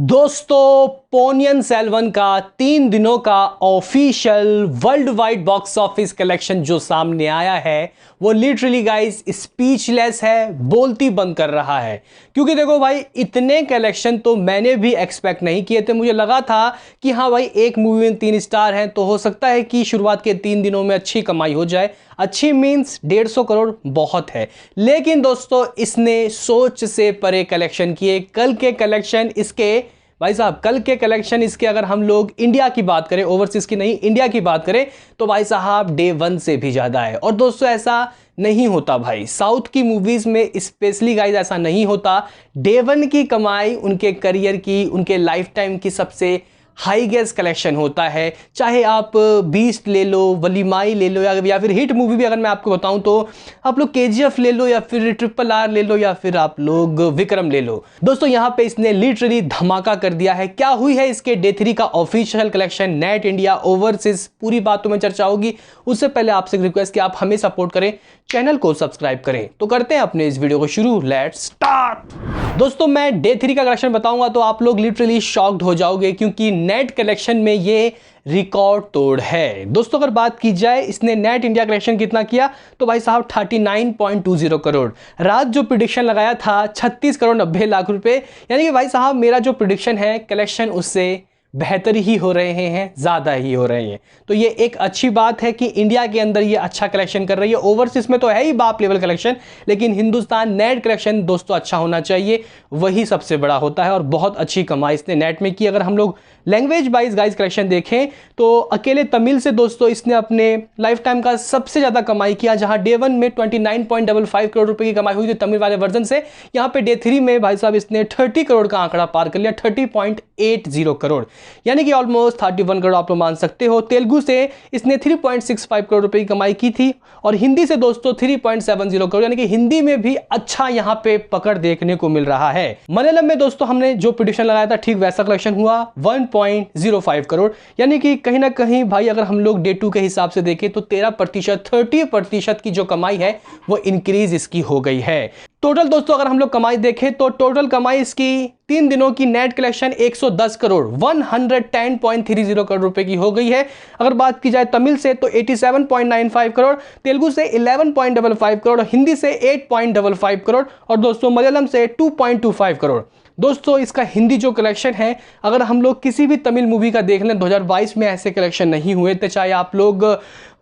दोस्तों पोनियन सेल्वन का 3 दिनों का official world wide box office collection जो सामने आया है वो लिटरली गाइस स्पीचलेस है, बोलती बंद कर रहा है। क्योंकि देखो भाई इतने कलेक्शन तो मैंने भी एक्सपेक्ट नहीं किए थे। मुझे लगा था कि हाँ भाई एक मूवी में 3 स्टार हैं तो हो सकता है कि शुरुआत के 3 दिनों में अच्छी कमाई हो जाए। अच्छी मींस 150 करोड़ बहुत है, लेकिन दोस्तों इसने सोच से परे कलेक्शन किए। कल के कलेक्शन इसके भाई साहब कल के कलेक्शन इसके अगर हम लोग इंडिया की बात करें, ओवरसीज की नहीं इंडिया की बात करें, तो भाई साहब डे 1 से भी ज्यादा है। और दोस्तों ऐसा नहीं होता भाई, साउथ की मूवीज में स्पेशली गाइस ऐसा नहीं होता। डे 1 की कमाई उनके करियर की, उनके लाइफ टाइम की सबसे हाईएस्ट कलेक्शन होता है। चाहे आप बीस्ट ले लो, वलीमाई ले लो, या फिर हिट मूवी भी अगर मैं आपको बताऊं तो आप लोग केजीएफ ले लो, या फिर RRR ले लो, या फिर आप लोग विक्रम ले लो। दोस्तों यहां पे इसने लिटरली धमाका कर दिया है। क्या हुई है इसके डे 3 का official collection, net India, overseas, पूरी बातों में चर्चा होगी। उससे पहले आपसे रिक्वेस्ट कि आप हमें सपोर्ट करें, चैनल को सब्सक्राइब करें। तो करते हैं अपने इस वीडियो को शुरू, लेट्स स्टार्ट। दोस्तों मैं डे 3 का कलेक्शन बताऊंगा तो आप लोग लिटरली शॉक्ड हो जाओगे, क्योंकि नेट कलेक्शन में ये रिकॉर्ड तोड़ है। दोस्तों अगर बात की जाए इसने नेट इंडिया कलेक्शन कितना किया, तो भाई साहब 39.20 करोड़। रात जो प्रिडिक्शन लगाया था 36 करोड़ 90 लाख रुपए, यानी कि भाई साहब मेरा जो प्रिडिक्शन है कलेक्शन उससे बेहतर ही हो रहे हैं, ज़्यादा ही हो रहे हैं। तो ये एक अच्छी बात है कि इंडिया के अंदर ये अच्छा कलेक्शन कर रही है। ओवरसीज में तो है ही बाप लेवल कलेक्शन, लेकिन हिंदुस्तान नेट कलेक्शन दोस्तों अच्छा होना चाहिए, वही सबसे बड़ा होता है। और बहुत अच्छी कमाई इसने नेट में की। अगर हम लोग लैंग्वेज वाइज गाइज कलेक्शन देखें तो अकेले तमिल से दोस्तों इसने अपने लाइफ टाइम का सबसे ज़्यादा कमाई किया, जहां डे 1 में 29.55 करोड़ रुपए की कमाई हुई थी तमिल वाले वर्जन से। यहाँ पे डे 3 में भाई साहब इसने 30 करोड़ का आंकड़ा पार कर लिया, 30.80 करोड़, यानी कि ऑलमोस्ट 31 करोड़ आप लोग मान सकते हो। तेलुगु से इसने 3.65 करोड़ रुपए की कमाई की थी, और हिंदी से दोस्तों 3.70 करोड़, यानी कि हिंदी में भी अच्छा यहां पे पकड़ देखने को मिल रहा है। मलयालम में दोस्तों हमने जो प्रेडिक्शन लगाया था ठीक वैसा कलेक्शन हुआ, 1.05 करोड़, यानी कि कहीं ना कहीं भाई अगर हम लोग डे 2 के हिसाब से देखें तो 13% 30% की जो कमाई है वो इंक्रीज इसकी हो गई है। टोटल दोस्तों अगर हम लोग कमाई देखें तो टोटल कमाई इसकी 3 दिनों की नेट कलेक्शन 110 करोड़ 110.30 करोड़ रुपए की हो गई है। अगर बात की जाए तमिल से तो 87.95 करोड़, तेलुगु से 11.55 करोड़, हिंदी से 8.55 करोड़, और दोस्तों मलयालम से 2.25 करोड़। दोस्तों इसका हिंदी जो कलेक्शन है, अगर हम लोग किसी भी तमिल मूवी का देख लें 2022 में ऐसे कलेक्शन नहीं हुए थे। चाहे आप लोग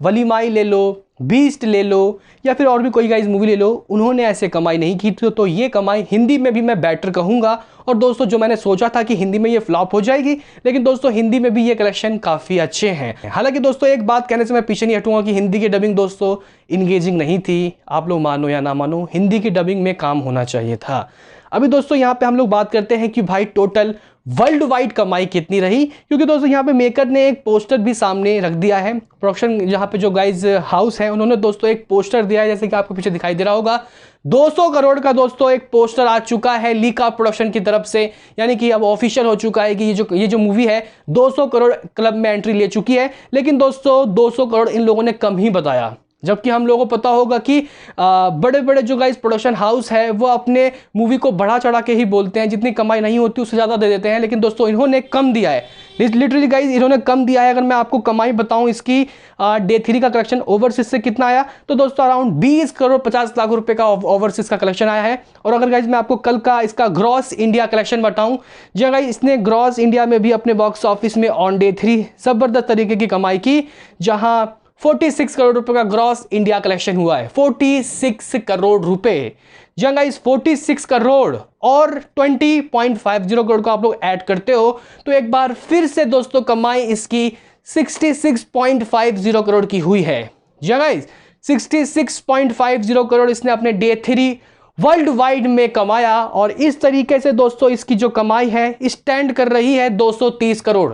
वलीमाई ले लो, बीस्ट ले लो, या फिर और भी कोई गाइस मूवी ले लो, उन्होंने ऐसे कमाई नहीं की थी। तो ये कमाई हिंदी में भी मैं बेटर कहूँगा। और दोस्तों जो मैंने सोचा था कि हिंदी में ये फ्लॉप हो जाएगी, लेकिन दोस्तों हिंदी में भी ये कलेक्शन काफ़ी अच्छे हैं। हालांकि दोस्तों एक बात कहने से मैं पीछे नहीं हटूंगा कि हिंदी की डबिंग दोस्तों इंगेजिंग नहीं थी। आप लोग मानो या ना मानो, हिंदी की डबिंग में काम होना चाहिए था। अभी दोस्तों यहाँ पे हम लोग बात करते हैं कि भाई टोटल वर्ल्ड वाइड कमाई कितनी रही, क्योंकि दोस्तों यहाँ पे मेकर ने एक पोस्टर भी सामने रख दिया है। प्रोडक्शन यहाँ पे जो गाइज हाउस है उन्होंने दोस्तों एक पोस्टर दिया है, जैसे कि आपको पीछे दिखाई दे रहा होगा। 200 करोड़ का दोस्तों एक पोस्टर आ चुका है लीका प्रोडक्शन की तरफ से, यानी कि अब ऑफिशियल हो चुका है कि ये जो मूवी है 200 करोड़ क्लब में एंट्री ले चुकी है। लेकिन दोस्तों 200 करोड़ इन लोगों ने कम ही बताया, जबकि हम लोगों को पता होगा कि बड़े बड़े जो गाइस प्रोडक्शन हाउस है वो अपने मूवी को बढ़ा चढ़ा के ही बोलते हैं, जितनी कमाई नहीं होती उससे ज़्यादा दे देते हैं। लेकिन दोस्तों इन्होंने कम दिया है, लिटरली गाइस इन्होंने कम दिया है। अगर मैं आपको कमाई बताऊं इसकी डे 3 का कलेक्शन ओवरसीज से कितना आया, तो दोस्तों अराउंड 20 करोड़ 50 लाख रुपए का ओवरसीज का कलेक्शन आया है। और अगर गाइस मैं आपको कल का इसका ग्रॉस इंडिया कलेक्शन बताऊं, जो गाइस इसने ग्रॉस इंडिया में भी अपने बॉक्स ऑफिस में ऑन डे 3 जबरदस्त तरीके की कमाई की, जहां 46 करोड़ रुपए का ग्रॉस इंडिया कलेक्शन हुआ है। 46 करोड़ रुपए, जहां गाइस 46 करोड़ और 20.50 करोड़ को आप लोग ऐड करते हो तो एक बार फिर से दोस्तों कमाई इसकी 66.50 करोड़ की हुई है। जहां गाइस 66.50 करोड़ इसने अपने डे 3 वर्ल्ड वाइड में कमाया, और इस तरीके से दोस्तों इसकी जो कमाई है स्टैंड कर रही है 230 करोड़।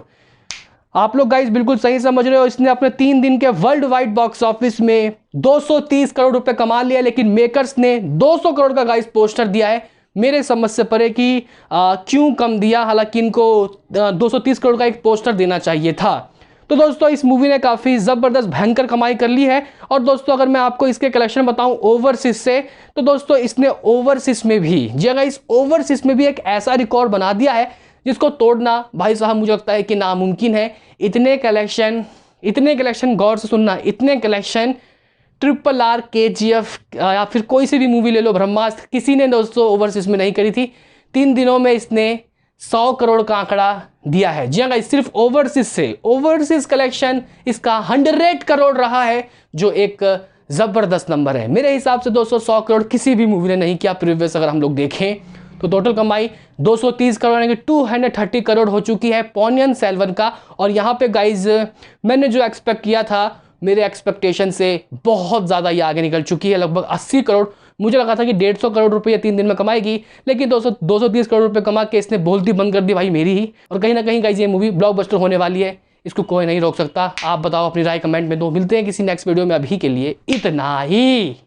आप लोग गाइस बिल्कुल सही समझ रहे हो, इसने अपने 3 दिन के वर्ल्ड वाइड बॉक्स ऑफिस में 230 करोड़ रुपए कमा लिया, लेकिन मेकर्स ने 200 करोड़ का गाइस पोस्टर दिया है। मेरे समझ से परे कि क्यों कम दिया, हालांकि इनको 230 करोड़ का एक पोस्टर देना चाहिए था। तो दोस्तों इस मूवी ने काफ़ी ज़बरदस्त भयंकर कमाई कर ली है। और दोस्तों अगर मैं आपको इसके कलेक्शन बताऊं ओवरसीज से, तो दोस्तों इसने ओवरसीज में भी, जगह इस ओवरसीज में भी एक ऐसा रिकॉर्ड बना दिया है जिसको तोड़ना भाई साहब मुझे लगता है कि नामुमकिन है। इतने कलेक्शन गौर से सुनना, इतने कलेक्शन RRR, KGF या फिर कोई सी भी मूवी ले लो, ब्रह्मास्त्र, किसी ने दोस्तों ओवरसीज में नहीं करी थी। 3 दिनों में इसने 100 करोड़ का आंकड़ा दिया है। जी हाँ, सिर्फ ओवरसीज कलेक्शन इसका 100 करोड़ रहा है, जो एक जबरदस्त नंबर है मेरे हिसाब से। दोस्तों 100 करोड़ किसी भी मूवी ने नहीं किया प्रीवियस, अगर हम लोग देखें तो टोटल कमाई 230 करोड़ यानी कि 230 करोड़ हो चुकी है पोनियन सेल्वन का। और यहाँ पे गाइज मैंने जो एक्सपेक्ट किया था, मेरे एक्सपेक्टेशन से बहुत ज़्यादा ये आगे निकल चुकी है। लगभग 80 करोड़, मुझे लगा था कि 150 करोड़ रुपये 3 दिन में कमाएगी, लेकिन 230 करोड़ रुपये कमा के इसने बोलती बंद कर दी भाई मेरी ही। और कहीं ना कहीं गाइज ये मूवी ब्लॉकबस्टर होने वाली है, इसको कोई नहीं रोक सकता। आप बताओ, अपनी राय कमेंट में दो। मिलते हैं किसी नेक्स्ट वीडियो में, अभी के लिए इतना ही।